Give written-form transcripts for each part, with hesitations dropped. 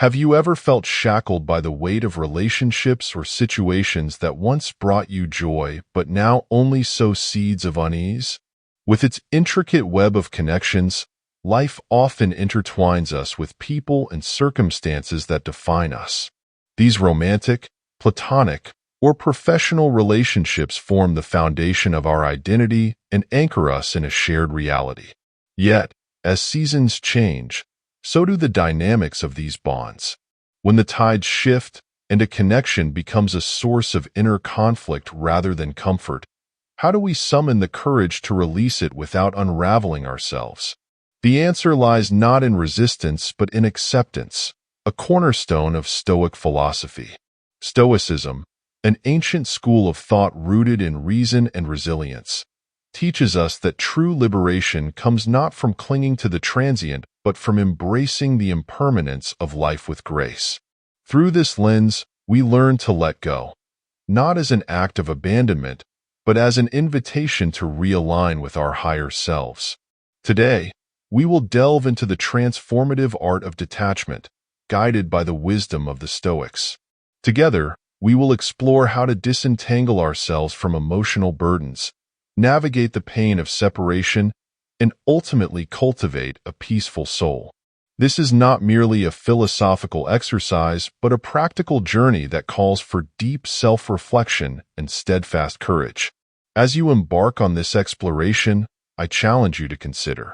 Have you ever felt shackled by the weight of relationships or situations that once brought you joy but now only sow seeds of unease? With its intricate web of connections, life often intertwines us with people and circumstances that define us. These romantic, platonic, or professional relationships form the foundation of our identity and anchor us in a shared reality. Yet, as seasons change, so do the dynamics of these bonds. When the tides shift and a connection becomes a source of inner conflict rather than comfort, how do we summon the courage to release it without unraveling ourselves? The answer lies not in resistance but in acceptance, a cornerstone of Stoic philosophy. Stoicism, an ancient school of thought rooted in reason and resilience, teaches us that true liberation comes not from clinging to the transient but from embracing the impermanence of life with grace. Through this lens, we learn to let go, not as an act of abandonment, but as an invitation to realign with our higher selves. Today, we will delve into the transformative art of detachment, guided by the wisdom of the Stoics. Together, we will explore how to disentangle ourselves from emotional burdens, navigate the pain of separation, and ultimately cultivate a peaceful soul. This is not merely a philosophical exercise, but a practical journey that calls for deep self-reflection and steadfast courage. As you embark on this exploration, I challenge you to consider: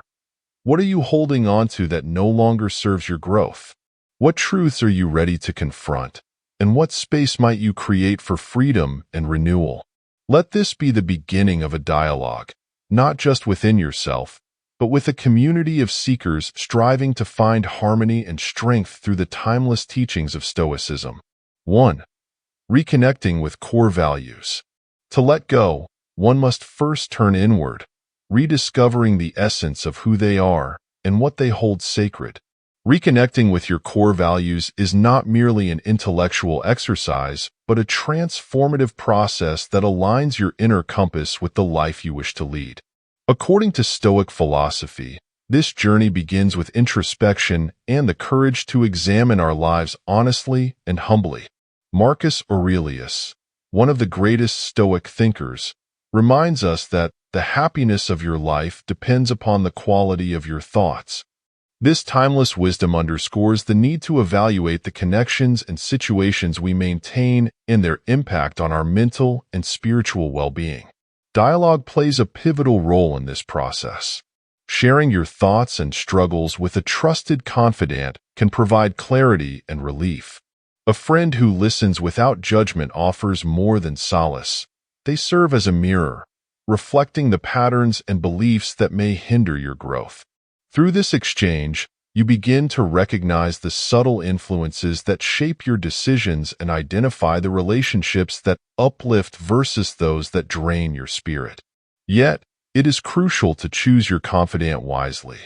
what are you holding on to that no longer serves your growth? What truths are you ready to confront? And what space might you create for freedom and renewal? Let this be the beginning of a dialogue, not just within yourself, but with a community of seekers striving to find harmony and strength through the timeless teachings of Stoicism. 1. Reconnecting with core values. To let go, one must first turn inward, rediscovering the essence of who they are and what they hold sacred. Reconnecting with your core values is not merely an intellectual exercise, but a transformative process that aligns your inner compass with the life you wish to lead. According to Stoic philosophy, this journey begins with introspection and the courage to examine our lives honestly and humbly. Marcus Aurelius, one of the greatest Stoic thinkers, reminds us that the happiness of your life depends upon the quality of your thoughts. This timeless wisdom underscores the need to evaluate the connections and situations we maintain and their impact on our mental and spiritual well-being. Dialogue plays a pivotal role in this process. Sharing your thoughts and struggles with a trusted confidant can provide clarity and relief. A friend who listens without judgment offers more than solace. They serve as a mirror, reflecting the patterns and beliefs that may hinder your growth. Through this exchange, you begin to recognize the subtle influences that shape your decisions and identify the relationships that uplift versus those that drain your spirit. Yet, it is crucial to choose your confidant wisely.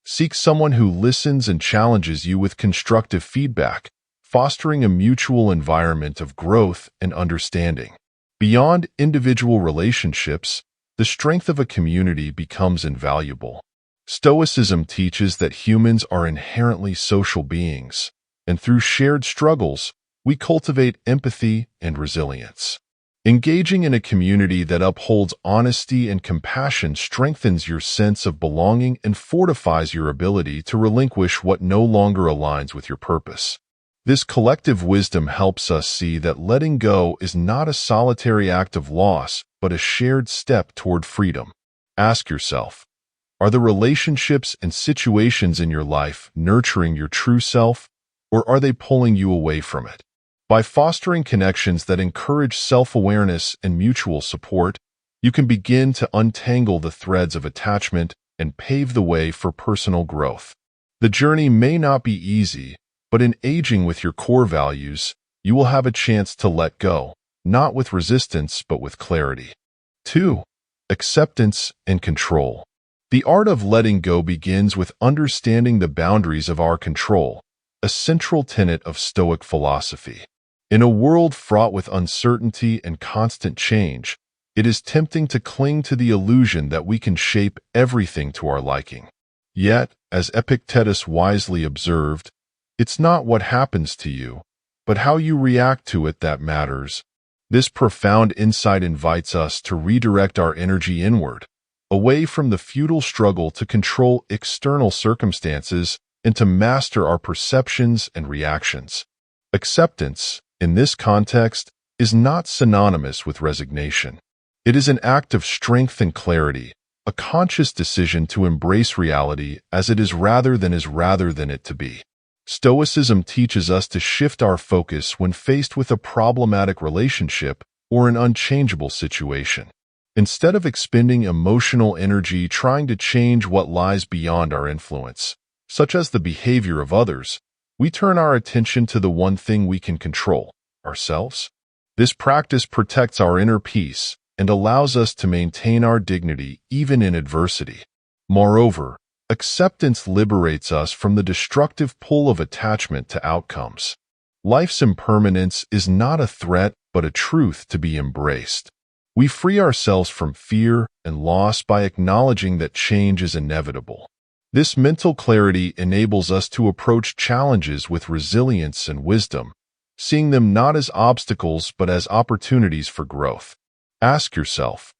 Seek someone who listens and challenges you with constructive feedback, fostering a mutual environment of growth and understanding. Beyond individual relationships, the strength of a community becomes invaluable. Stoicism teaches that humans are inherently social beings, and through shared struggles, we cultivate empathy and resilience. Engaging in a community that upholds honesty and compassion strengthens your sense of belonging and fortifies your ability to relinquish what no longer aligns with your purpose. This collective wisdom helps us see that letting go is not a solitary act of loss, but a shared step toward freedom. Ask yourself, are the relationships and situations in your life nurturing your true self, or are they pulling you away from it? By fostering connections that encourage self-awareness and mutual support, you can begin to untangle the threads of attachment and pave the way for personal growth. The journey may not be easy, but in aging with your core values, you will have a chance to let go, not with resistance but with clarity. 2. Acceptance and control. The art of letting go begins with understanding the boundaries of our control, a central tenet of Stoic philosophy. In a world fraught with uncertainty and constant change, it is tempting to cling to the illusion that we can shape everything to our liking. Yet, as Epictetus wisely observed, It's not what happens to you, but how you react to it that matters. This profound insight invites us to redirect our energy inward, away from the futile struggle to control external circumstances and to master our perceptions and reactions. Acceptance, in this context, is not synonymous with resignation. It is an act of strength and clarity, a conscious decision to embrace reality as it is rather than it to be. Stoicism teaches us to shift our focus when faced with a problematic relationship or an unchangeable situation. Instead of expending emotional energy trying to change what lies beyond our influence, such as the behavior of others, we turn our attention to the one thing we can control, ourselves. This practice protects our inner peace and allows us to maintain our dignity even in adversity. Moreover, acceptance liberates us from the destructive pull of attachment to outcomes. Life's impermanence is not a threat but a truth to be embraced. We free ourselves from fear and loss by acknowledging that change is inevitable. This mental clarity enables us to approach challenges with resilience and wisdom, seeing them not as obstacles but as opportunities for growth. Ask yourself,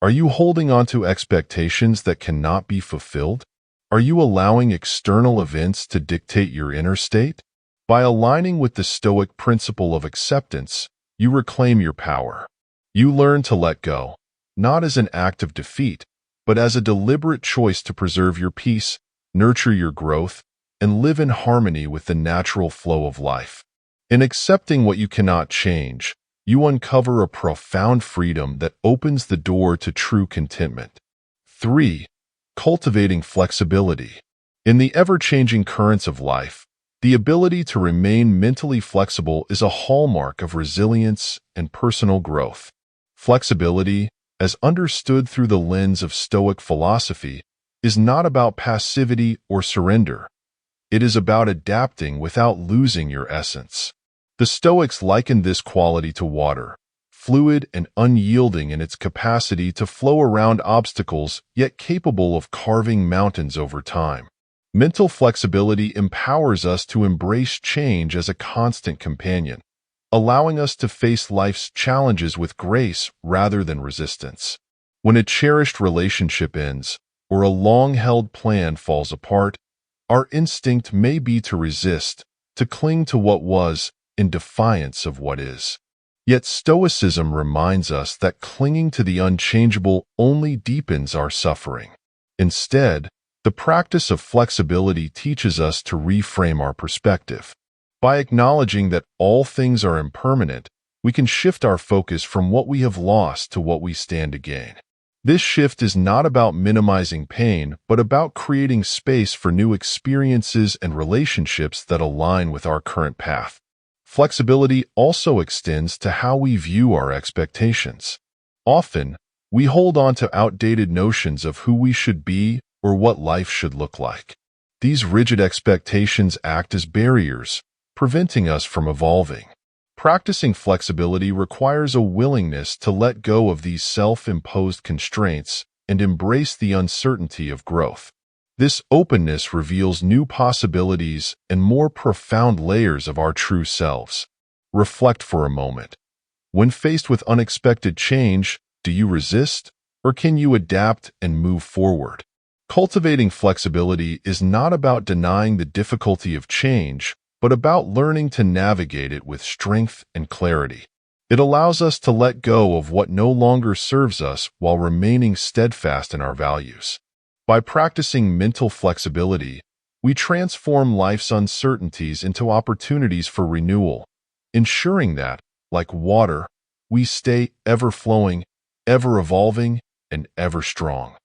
are you holding on to expectations that cannot be fulfilled? Are you allowing external events to dictate your inner state? By aligning with the Stoic principle of acceptance, you reclaim your power. You learn to let go, not as an act of defeat, but as a deliberate choice to preserve your peace, nurture your growth, and live in harmony with the natural flow of life. In accepting what you cannot change, you uncover a profound freedom that opens the door to true contentment. 3. Cultivating flexibility. In the ever-changing currents of life, the ability to remain mentally flexible is a hallmark of resilience and personal growth. Flexibility, as understood through the lens of Stoic philosophy, is not about passivity or surrender. It is about adapting without losing your essence. The Stoics likened this quality to water, fluid and unyielding in its capacity to flow around obstacles, yet capable of carving mountains over time. Mental flexibility empowers us to embrace change as a constant companion, allowing us to face life's challenges with grace rather than resistance. When a cherished relationship ends, or a long-held plan falls apart, our instinct may be to resist, to cling to what was, in defiance of what is. Yet Stoicism reminds us that clinging to the unchangeable only deepens our suffering. Instead, the practice of flexibility teaches us to reframe our perspective. By acknowledging that all things are impermanent, we can shift our focus from what we have lost to what we stand to gain. This shift is not about minimizing pain, but about creating space for new experiences and relationships that align with our current path. Flexibility also extends to how we view our expectations. Often, we hold on to outdated notions of who we should be or what life should look like. These rigid expectations act as barriers, preventing us from evolving. Practicing flexibility requires a willingness to let go of these self-imposed constraints and embrace the uncertainty of growth. This openness reveals new possibilities and more profound layers of our true selves. Reflect for a moment. When faced with unexpected change, do you resist, or can you adapt and move forward? Cultivating flexibility is not about denying the difficulty of change, but about learning to navigate it with strength and clarity. It allows us to let go of what no longer serves us while remaining steadfast in our values. By practicing mental flexibility, we transform life's uncertainties into opportunities for renewal, ensuring that, like water, we stay ever-flowing, ever-evolving, and ever-strong.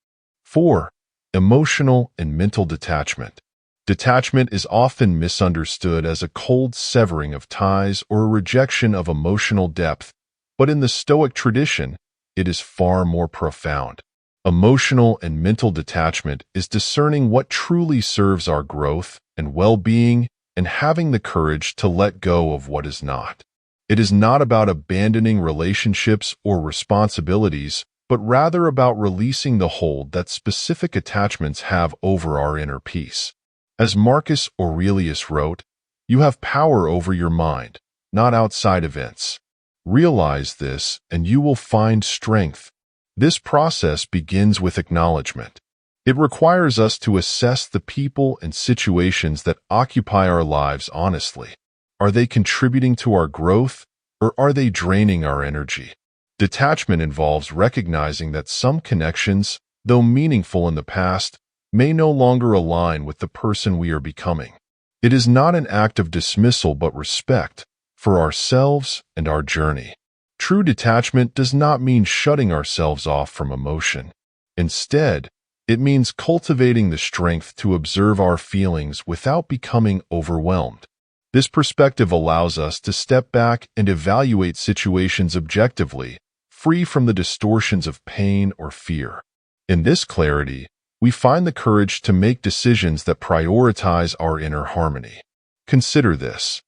4. Emotional and mental detachment. Detachment is often misunderstood as a cold severing of ties or a rejection of emotional depth, but in the Stoic tradition, it is far more profound. Emotional and mental detachment is discerning what truly serves our growth and well-being and having the courage to let go of what is not. It is not about abandoning relationships or responsibilities, but rather about releasing the hold that specific attachments have over our inner peace. As Marcus Aurelius wrote, You have power over your mind, not outside events. Realize this, and you will find strength. This process begins with acknowledgement. It requires us to assess the people and situations that occupy our lives honestly. Are they contributing to our growth, or are they draining our energy? Detachment involves recognizing that some connections, though meaningful in the past, may no longer align with the person we are becoming. It is not an act of dismissal but respect for ourselves and our journey. True detachment does not mean shutting ourselves off from emotion. Instead, it means cultivating the strength to observe our feelings without becoming overwhelmed. This perspective allows us to step back and evaluate situations objectively, free from the distortions of pain or fear. In this clarity, we find the courage to make decisions that prioritize our inner harmony. Consider this.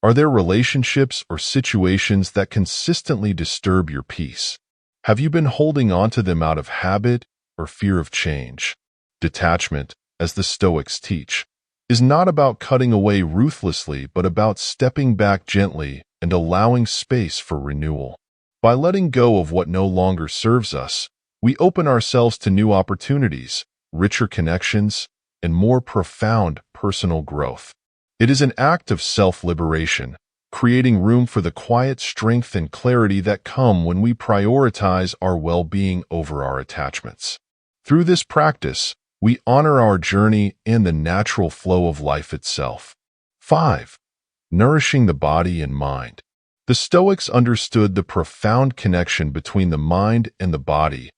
Are there relationships or situations that consistently disturb your peace? Have you been holding on to them out of habit or fear of change? Detachment, as the Stoics teach, is not about cutting away ruthlessly but about stepping back gently and allowing space for renewal. By letting go of what no longer serves us, we open ourselves to new opportunities, richer connections, and more profound personal growth. It is an act of self-liberation, creating room for the quiet strength and clarity that come when we prioritize our well-being over our attachments. Through this practice, we honor our journey and the natural flow of life itself. 5. Nourishing the body and mind. The Stoics understood the profound connection between the mind and the body,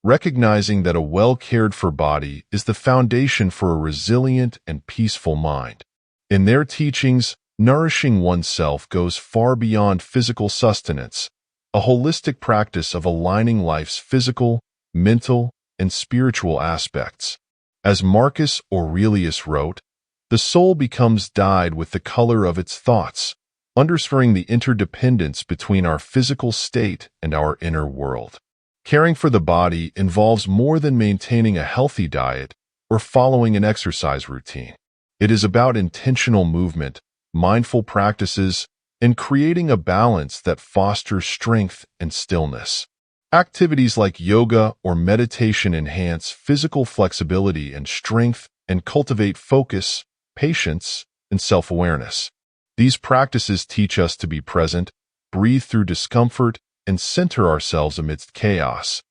recognizing that a well-cared-for body is the foundation for a resilient and peaceful mind. In their teachings, nourishing oneself goes far beyond physical sustenance, a holistic practice of aligning life's physical, mental, and spiritual aspects. As Marcus Aurelius wrote, the soul becomes dyed with the color of its thoughts, underscoring the interdependence between our physical state and our inner world. Caring for the body involves more than maintaining a healthy diet or following an exercise routine. It is about intentional movement, mindful practices, and creating a balance that fosters strength and stillness. Activities like yoga or meditation enhance physical flexibility and strength and cultivate focus, patience, and self-awareness. These practices teach us to be present, breathe through discomfort, and center ourselves amidst chaos.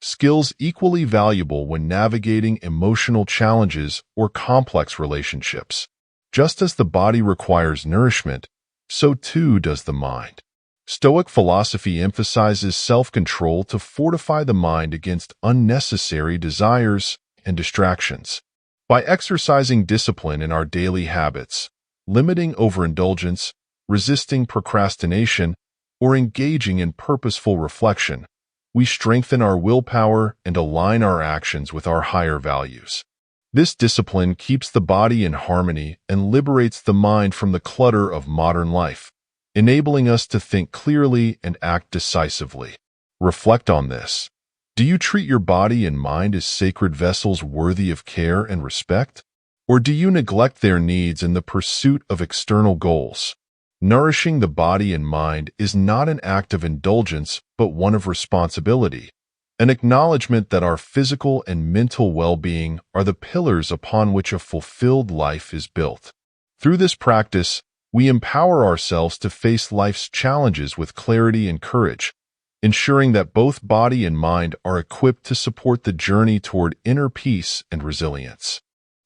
Skills equally valuable when navigating emotional challenges or complex relationships. Just as the body requires nourishment, so too does the mind. Stoic philosophy emphasizes self-control to fortify the mind against unnecessary desires and distractions. By exercising discipline in our daily habits, limiting overindulgence, resisting procrastination, or engaging in purposeful reflection, we strengthen our willpower and align our actions with our higher values. This discipline keeps the body in harmony and liberates the mind from the clutter of modern life, enabling us to think clearly and act decisively. Reflect on this. Do you treat your body and mind as sacred vessels worthy of care and respect? Or do you neglect their needs in the pursuit of external goals? Nourishing the body and mind is not an act of indulgence, but one of responsibility, an acknowledgement that our physical and mental well-being are the pillars upon which a fulfilled life is built. Through this practice, we empower ourselves to face life's challenges with clarity and courage, ensuring that both body and mind are equipped to support the journey toward inner peace and resilience.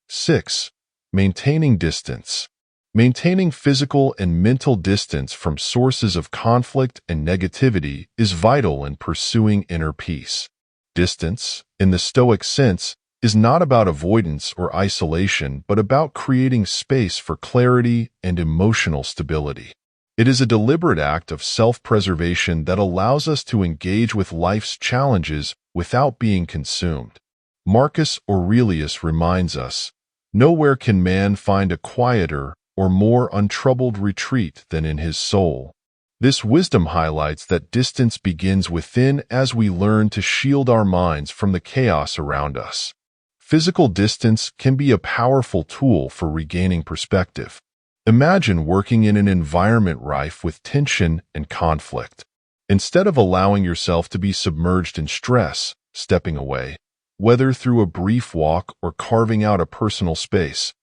6. Maintaining distance. Maintaining physical and mental distance from sources of conflict and negativity is vital in pursuing inner peace. Distance, in the Stoic sense, is not about avoidance or isolation, but about creating space for clarity and emotional stability. It is a deliberate act of self-preservation that allows us to engage with life's challenges without being consumed. Marcus Aurelius reminds us, "Nowhere can man find a quieter or more untroubled retreat than in his soul." This wisdom highlights that distance begins within as we learn to shield our minds from the chaos around us. Physical distance can be a powerful tool for regaining perspective. Imagine working in an environment rife with tension and conflict. Instead of allowing yourself to be submerged in stress, stepping away, whether through a brief walk or carving out a personal space,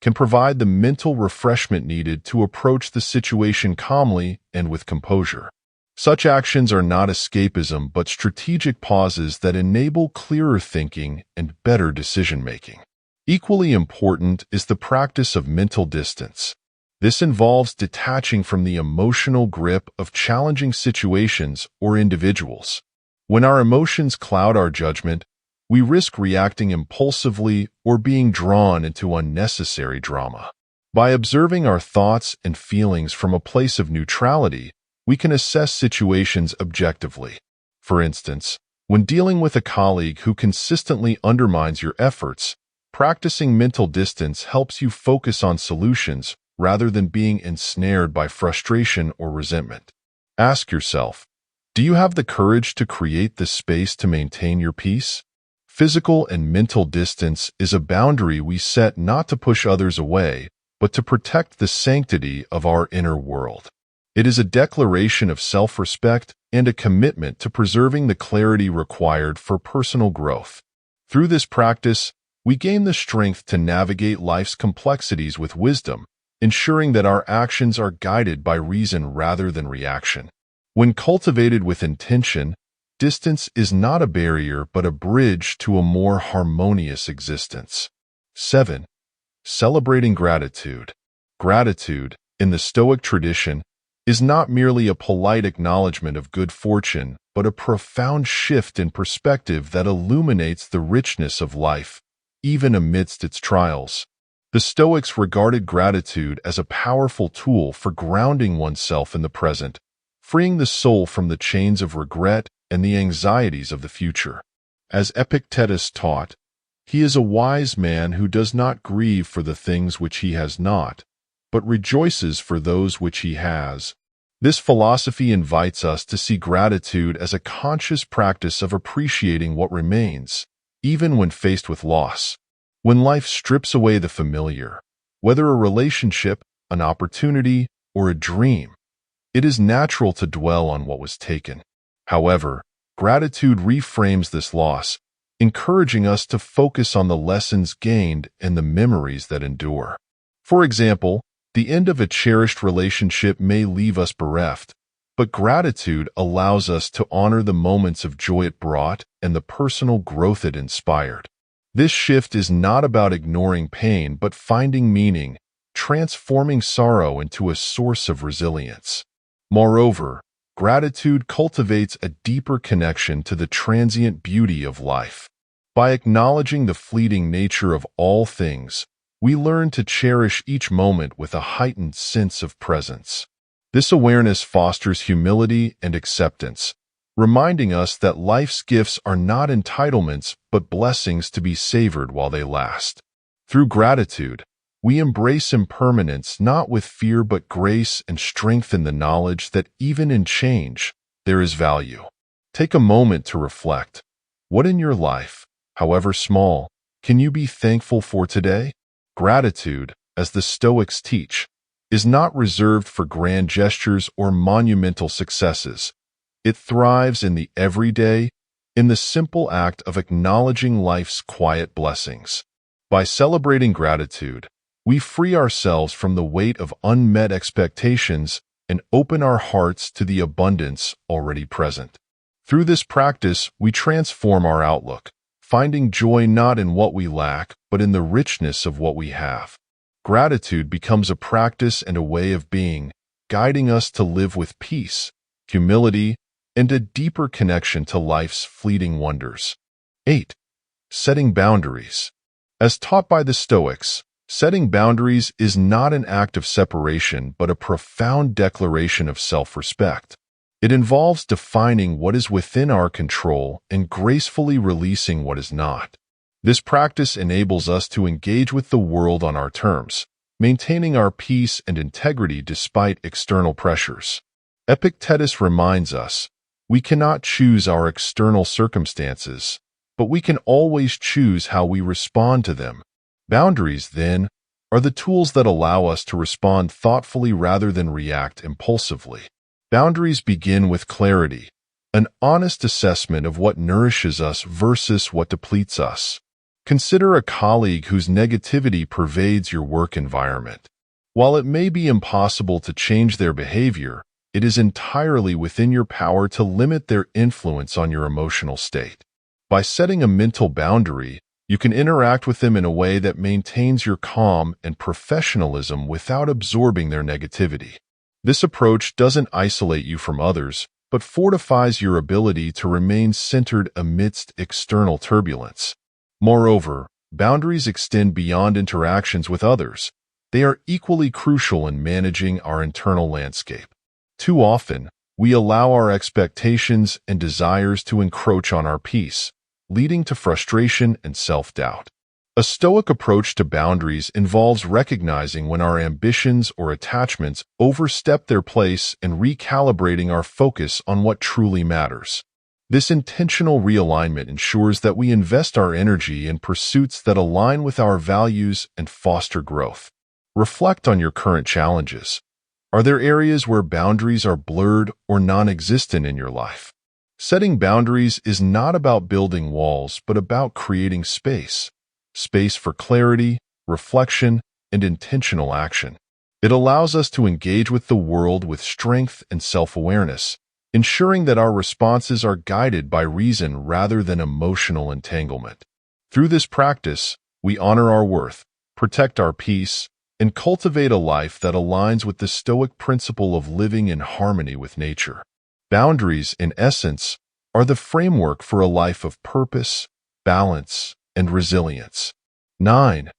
can provide the mental refreshment needed to approach the situation calmly and with composure. Such actions are not escapism but strategic pauses that enable clearer thinking and better decision-making. Equally important is the practice of mental distance. This involves detaching from the emotional grip of challenging situations or individuals. When our emotions cloud our judgment, we risk reacting impulsively or being drawn into unnecessary drama. By observing our thoughts and feelings from a place of neutrality, we can assess situations objectively. For instance, when dealing with a colleague who consistently undermines your efforts, practicing mental distance helps you focus on solutions rather than being ensnared by frustration or resentment. Ask yourself, do you have the courage to create the space to maintain your peace? Physical and mental distance is a boundary we set not to push others away, but to protect the sanctity of our inner world. It is a declaration of self-respect and a commitment to preserving the clarity required for personal growth. Through this practice, we gain the strength to navigate life's complexities with wisdom, ensuring that our actions are guided by reason rather than reaction. When cultivated with intention, distance is not a barrier but a bridge to a more harmonious existence. 7. Celebrating gratitude. Gratitude, in the Stoic tradition, is not merely a polite acknowledgement of good fortune, but a profound shift in perspective that illuminates the richness of life, even amidst its trials. The Stoics regarded gratitude as a powerful tool for grounding oneself in the present, freeing the soul from the chains of regret and the anxieties of the future. As Epictetus taught, he is a wise man who does not grieve for the things which he has not, but rejoices for those which he has. This philosophy invites us to see gratitude as a conscious practice of appreciating what remains, even when faced with loss. When life strips away the familiar, whether a relationship, an opportunity, or a dream, it is natural to dwell on what was taken. However, gratitude reframes this loss, encouraging us to focus on the lessons gained and the memories that endure. For example, the end of a cherished relationship may leave us bereft, but gratitude allows us to honor the moments of joy it brought and the personal growth it inspired. This shift is not about ignoring pain but finding meaning, transforming sorrow into a source of resilience. Moreover, gratitude cultivates a deeper connection to the transient beauty of life. By acknowledging the fleeting nature of all things, we learn to cherish each moment with a heightened sense of presence. This awareness fosters humility and acceptance, reminding us that life's gifts are not entitlements but blessings to be savored while they last. Through gratitude, we embrace impermanence not with fear but grace and strengthen the knowledge that even in change, there is value. Take a moment to reflect. What in your life, however small, can you be thankful for today? Gratitude, as the Stoics teach, is not reserved for grand gestures or monumental successes. It thrives in the everyday, in the simple act of acknowledging life's quiet blessings. By celebrating gratitude, we free ourselves from the weight of unmet expectations and open our hearts to the abundance already present. Through this practice, we transform our outlook, finding joy not in what we lack, but in the richness of what we have. Gratitude becomes a practice and a way of being, guiding us to live with peace, humility, and a deeper connection to life's fleeting wonders. 8. Setting boundaries. As taught by the Stoics, setting boundaries is not an act of separation but a profound declaration of self-respect. It involves defining what is within our control and gracefully releasing what is not. This practice enables us to engage with the world on our terms, maintaining our peace and integrity despite external pressures. Epictetus reminds us, we cannot choose our external circumstances, but we can always choose how we respond to them. Boundaries, then, are the tools that allow us to respond thoughtfully rather than react impulsively. Boundaries begin with clarity, an honest assessment of what nourishes us versus what depletes us. Consider a colleague whose negativity pervades your work environment. While it may be impossible to change their behavior, it is entirely within your power to limit their influence on your emotional state. By setting a mental boundary, you can interact with them in a way that maintains your calm and professionalism without absorbing their negativity. This approach doesn't isolate you from others, but fortifies your ability to remain centered amidst external turbulence. Moreover, boundaries extend beyond interactions with others. They are equally crucial in managing our internal landscape. Too often, we allow our expectations and desires to encroach on our peace, leading to frustration and self-doubt. A Stoic approach to boundaries involves recognizing when our ambitions or attachments overstep their place and recalibrating our focus on what truly matters. This intentional realignment ensures that we invest our energy in pursuits that align with our values and foster growth. Reflect on your current challenges. Are there areas where boundaries are blurred or non-existent in your life? Setting boundaries is not about building walls, but about creating space. Space for clarity, reflection, and intentional action. It allows us to engage with the world with strength and self-awareness, ensuring that our responses are guided by reason rather than emotional entanglement. Through this practice, we honor our worth, protect our peace, and cultivate a life that aligns with the Stoic principle of living in harmony with nature. Boundaries, in essence, are the framework for a life of purpose, balance, and resilience. 9.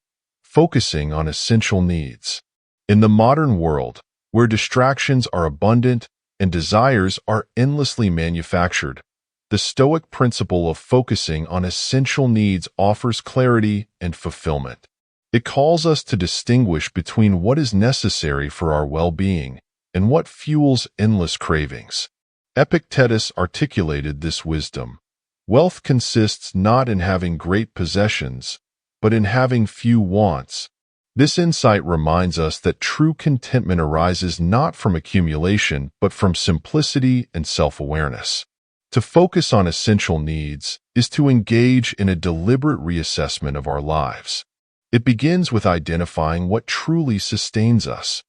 Focusing on essential needs. In the modern world, where distractions are abundant and desires are endlessly manufactured, the Stoic principle of focusing on essential needs offers clarity and fulfillment. It calls us to distinguish between what is necessary for our well-being and what fuels endless cravings. Epictetus articulated this wisdom. Wealth consists not in having great possessions, but in having few wants. This insight reminds us that true contentment arises not from accumulation, but from simplicity and self-awareness. To focus on essential needs is to engage in a deliberate reassessment of our lives. It begins with identifying what truly sustains us: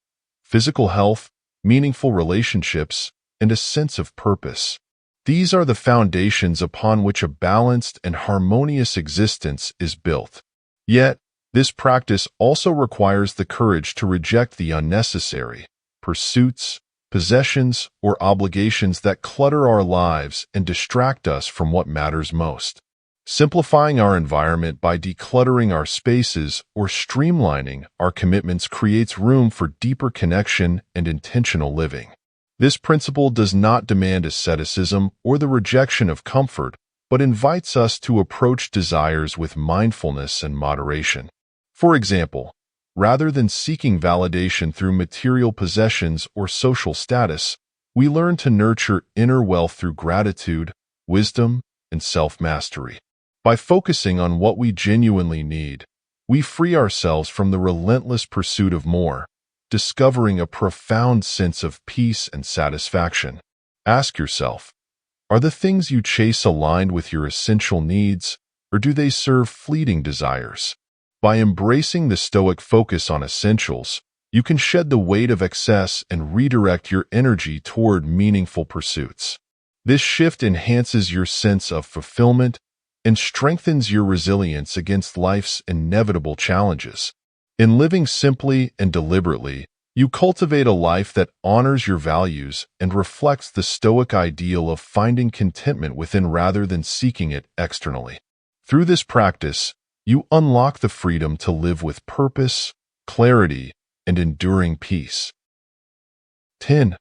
physical health, meaningful relationships, and a sense of purpose. These are the foundations upon which a balanced and harmonious existence is built. Yet, this practice also requires the courage to reject the unnecessary pursuits, possessions, or obligations that clutter our lives and distract us from what matters most. Simplifying our environment by decluttering our spaces or streamlining our commitments creates room for deeper connection and intentional living. This principle does not demand asceticism or the rejection of comfort, but invites us to approach desires with mindfulness and moderation. For example, rather than seeking validation through material possessions or social status, we learn to nurture inner wealth through gratitude, wisdom, and self-mastery. By focusing on what we genuinely need, we free ourselves from the relentless pursuit of more, discovering a profound sense of peace and satisfaction. Ask yourself, are the things you chase aligned with your essential needs, or do they serve fleeting desires? By embracing the Stoic focus on essentials, you can shed the weight of excess and redirect your energy toward meaningful pursuits. This shift enhances your sense of fulfillment and strengthens your resilience against life's inevitable challenges. In living simply and deliberately, you cultivate a life that honors your values and reflects the Stoic ideal of finding contentment within rather than seeking it externally. Through this practice, you unlock the freedom to live with purpose, clarity, and enduring peace. 10.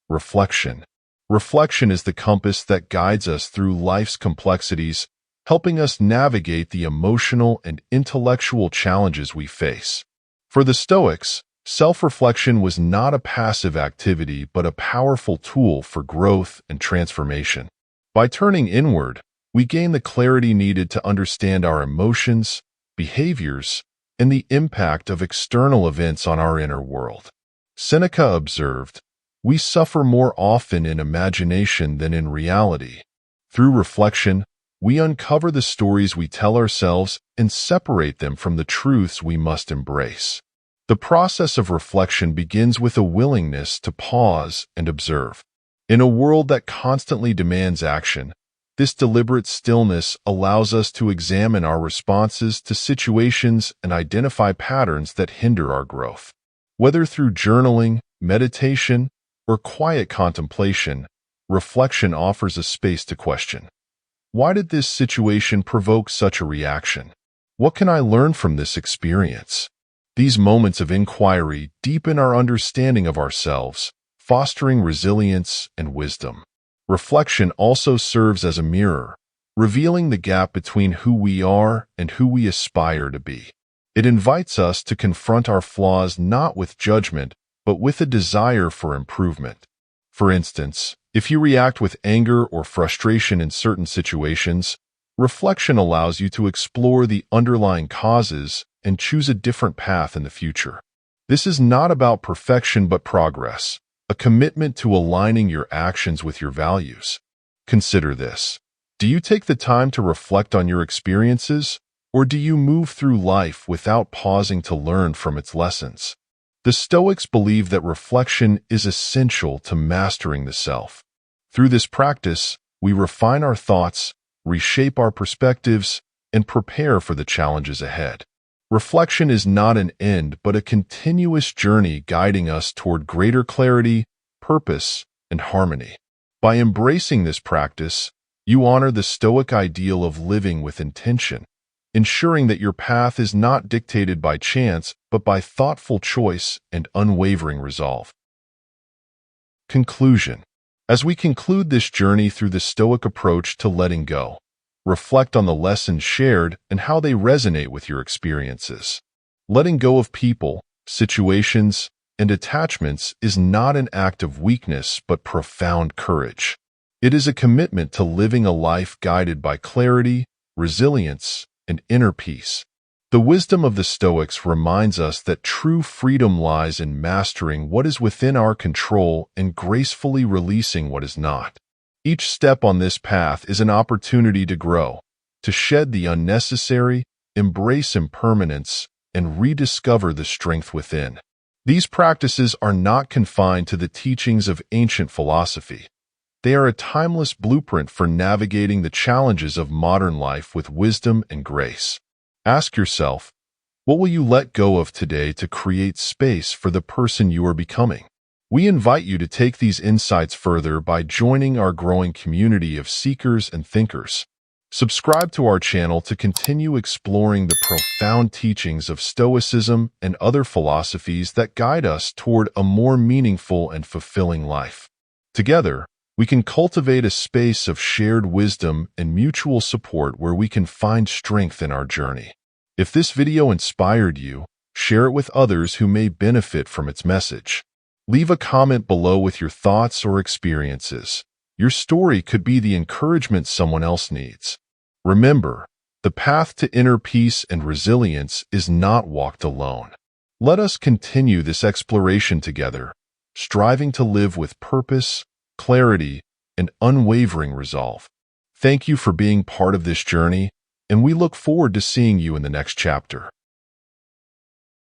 Reflection. Reflection is the compass that guides us through life's complexities, helping us navigate the emotional and intellectual challenges we face. For the Stoics, self-reflection was not a passive activity but a powerful tool for growth and transformation. By turning inward, we gain the clarity needed to understand our emotions, behaviors, and the impact of external events on our inner world. Seneca observed, "We suffer more often in imagination than in reality." Through reflection, we uncover the stories we tell ourselves and separate them from the truths we must embrace. The process of reflection begins with a willingness to pause and observe. In a world that constantly demands action, this deliberate stillness allows us to examine our responses to situations and identify patterns that hinder our growth. Whether through journaling, meditation, or quiet contemplation, reflection offers a space to question. Why did this situation provoke such a reaction? What can I learn from this experience? These moments of inquiry deepen our understanding of ourselves, fostering resilience and wisdom. Reflection also serves as a mirror, revealing the gap between who we are and who we aspire to be. It invites us to confront our flaws not with judgment, but with a desire for improvement. For instance, if you react with anger or frustration in certain situations, reflection allows you to explore the underlying causes and choose a different path in the future. This is not about perfection but progress, a commitment to aligning your actions with your values. Consider this. Do you take the time to reflect on your experiences, or do you move through life without pausing to learn from its lessons? The Stoics believe that reflection is essential to mastering the self. Through this practice, we refine our thoughts, reshape our perspectives, and prepare for the challenges ahead. Reflection is not an end, but a continuous journey guiding us toward greater clarity, purpose, and harmony. By embracing this practice, you honor the Stoic ideal of living with intention, ensuring that your path is not dictated by chance, but by thoughtful choice and unwavering resolve. Conclusion. As we conclude this journey through the Stoic approach to letting go, reflect on the lessons shared and how they resonate with your experiences. Letting go of people, situations, and attachments is not an act of weakness but profound courage. It is a commitment to living a life guided by clarity, resilience, and inner peace. The wisdom of the Stoics reminds us that true freedom lies in mastering what is within our control and gracefully releasing what is not. Each step on this path is an opportunity to grow, to shed the unnecessary, embrace impermanence, and rediscover the strength within. These practices are not confined to the teachings of ancient philosophy. They are a timeless blueprint for navigating the challenges of modern life with wisdom and grace. Ask yourself, what will you let go of today to create space for the person you are becoming? We invite you to take these insights further by joining our growing community of seekers and thinkers. Subscribe to our channel to continue exploring the profound teachings of Stoicism and other philosophies that guide us toward a more meaningful and fulfilling life. Together, we can cultivate a space of shared wisdom and mutual support where we can find strength in our journey. If this video inspired you, share it with others who may benefit from its message. Leave a comment below with your thoughts or experiences. Your story could be the encouragement someone else needs. Remember, the path to inner peace and resilience is not walked alone. Let us continue this exploration together, striving to live with purpose, clarity, and unwavering resolve. Thank you for being part of this journey, and we look forward to seeing you in the next chapter.